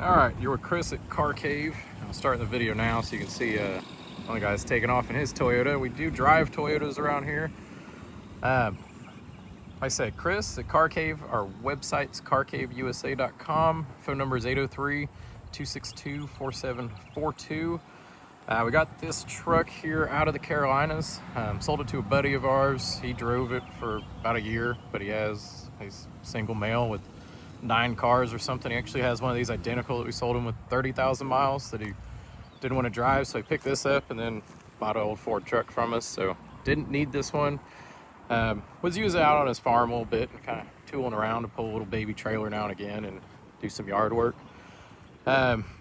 Alright, you're with Chris at Car Cave. I'm starting the video now so you can see one of the guys taking off in his Toyota. We do drive Toyotas around here. Like I said, Chris at Car Cave. Our website's carcaveusa.com. Phone number is 803-262-4742. We got this truck here out of the Carolinas. Sold it to a buddy of ours. He drove it for about a year, but he's single male with 9 cars or something. He actually has one of these identical that we sold him with 30,000 miles that he didn't want to drive, so he picked this up and then bought an old Ford truck from us, so didn't need this one. Was using it out on his farm a little bit, kind of tooling around to pull a little baby trailer now and again and do some yard work.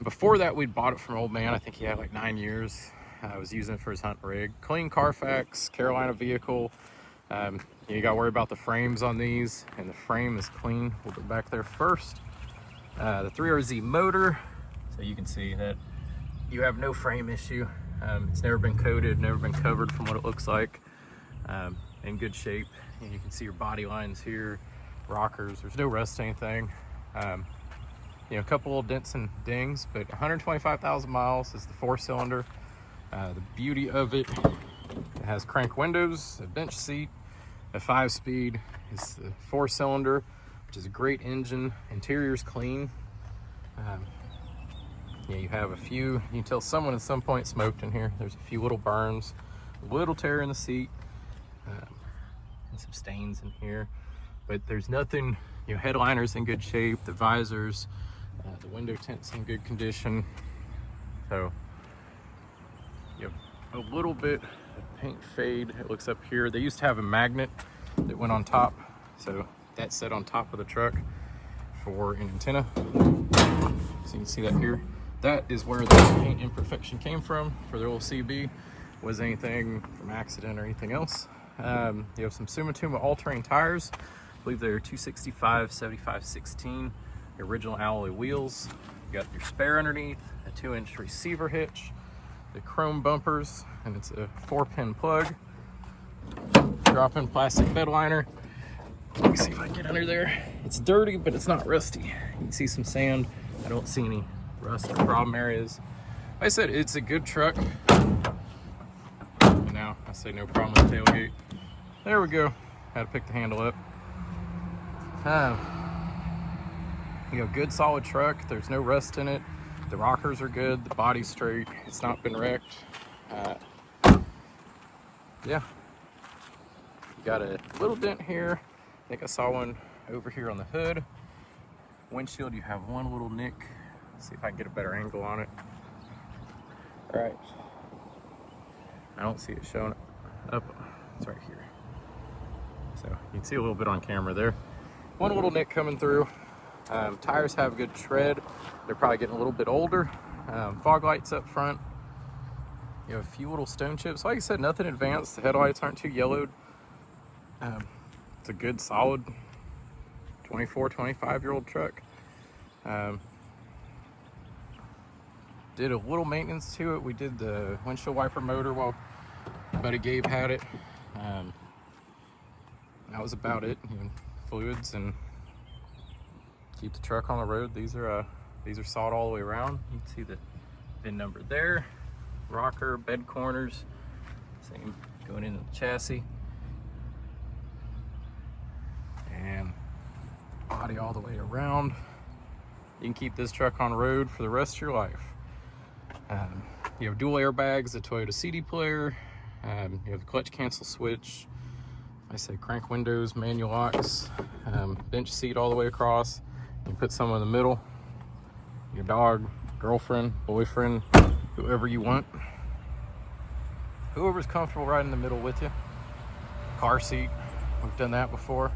Before that, we'd bought it from an old man. I think he had like 9 years. I was using it for his hunt rig. Clean Carfax, Carolina vehicle. You got to worry about the frames on these, and the frame is clean. We'll go back there first. The 3RZ motor, so you can see that you have no frame issue. It's never been coated, never been covered from what it looks like. In good shape. And you can see your body lines here, rockers. There's no rust, anything. You know, a couple little dents and dings, but 125,000 miles is the 4-cylinder. The beauty of it has crank windows, a bench seat, a 5-speed. It's the 4-cylinder, which is a great engine. Interior's clean. Yeah, you have a few, you can tell someone at some point smoked in here. There's a few little burns, a little tear in the seat, and some stains in here, but there's nothing. You know, headliner's in good shape, the visors, the window tint's in good condition. So you have a little bit of paint fade. It looks up here. They used to have a magnet that went on top, so that's set on top of the truck for an antenna. So you can see that here. That is where the paint imperfection came from for the old CB. Was anything from accident or anything else. You have some Sumitomo All Terrain tires. I believe they're 265 75/16. The original alloy wheels. You got your spare underneath, a 2-inch receiver hitch, the chrome bumpers, and it's a 4-pin plug. Drop-in plastic bed liner. Let me see if I can get under there. It's dirty, but it's not rusty. You can see some sand. I don't see any rust or problem areas. Like I said, it's a good truck. And now I say no problem with the tailgate. There we go. Had to pick the handle up. You know, good solid truck. There's no rust in it. The rockers are good. The body's straight. It's not been wrecked. Yeah. You got a little dent here. I think I saw one over here on the hood. Windshield, you have one little nick. Let's see if I can get a better angle on it. All right. I don't see it showing up. It's right here. So you can see a little bit on camera there. One little nick coming through. Tires have good tread. They're probably getting a little bit older. Fog lights up front. You have a few little stone chips. Like I said, nothing advanced. The headlights aren't too yellowed. It's a good, solid 24, 25-year-old truck. Did a little maintenance to it. We did the windshield wiper motor while buddy Gabe had it. That was about it. You know, fluids and keep the truck on the road. These are sawed all the way around. You can see the VIN number there. Rocker, bed corners, same going into the chassis, and body all the way around. You can keep this truck on the road for the rest of your life. You have dual airbags, the Toyota CD player. You have the clutch cancel switch. I say crank windows, manual locks, bench seat all the way across. You put someone in the middle, your dog, girlfriend, boyfriend, whoever you want. Whoever's comfortable riding in the middle with you. Car seat, we've done that before.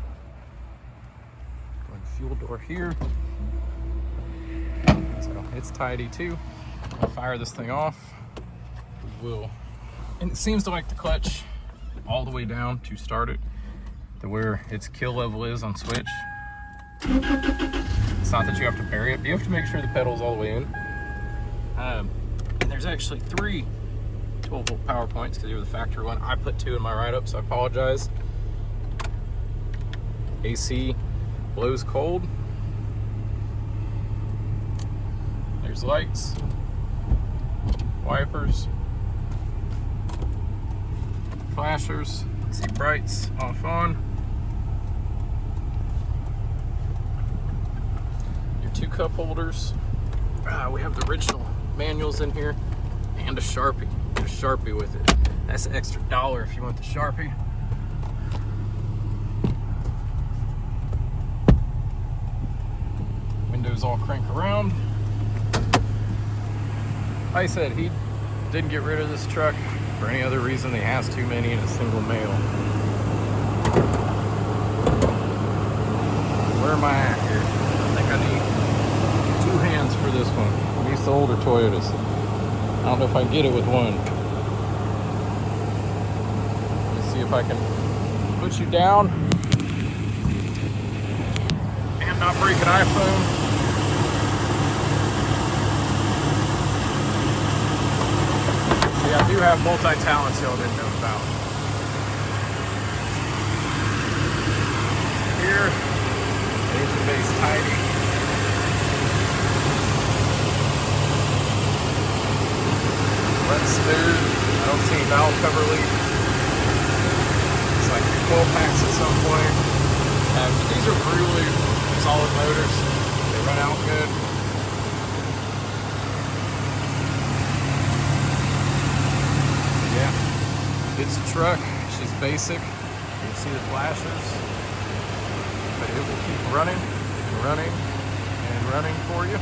Fuel door here. So it's tidy too. I'll fire this thing off. We will. And it seems to like the clutch all the way down to start it to where its kill level is on switch. It's not that you have to bury it, but you have to make sure the pedal's all the way in. And there's actually 3 12-volt power points because you're the factory one. I put 2 in my write-up, so I apologize. AC blows cold. Here's lights, wipers, flashers, see brights off on. Your 2 cup holders. We have the original manuals in here and a Sharpie. Get a Sharpie with it. That's an extra $1 if you want the Sharpie. Windows all crank around. Like I said, he didn't get rid of this truck for any other reason. He has too many in a single male. Where am I at here? I think I need 2 hands for this one. These the older Toyotas. I don't know if I can get it with one. Let's see if I can put you down and not break an iPhone. See, I do have multi-talents y'all didn't know about. Here, there's the base tidy. Let's do, I don't see any valve cover leak. It's like 12 packs at some point. These are really solid motors. They run out good. Yeah, it's a truck. She's basic. You can see the flashers, but it will keep running and running and running for you.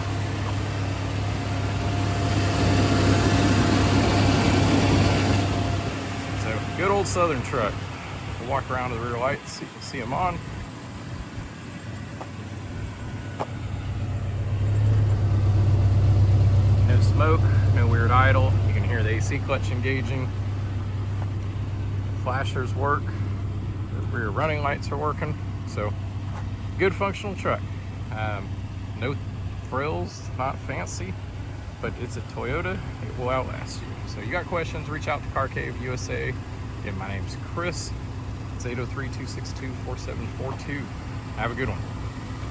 Good old Southern truck. We'll walk around to the rear lights so you can see them on. No smoke, no weird idle. You can hear the AC clutch engaging. Flashers work. The rear running lights are working. So, good functional truck. No frills, not fancy, but it's a Toyota. It will outlast you. So you got questions, reach out to Car Cave USA. Again, my name's Chris. It's 803-262-4742. Have a good one.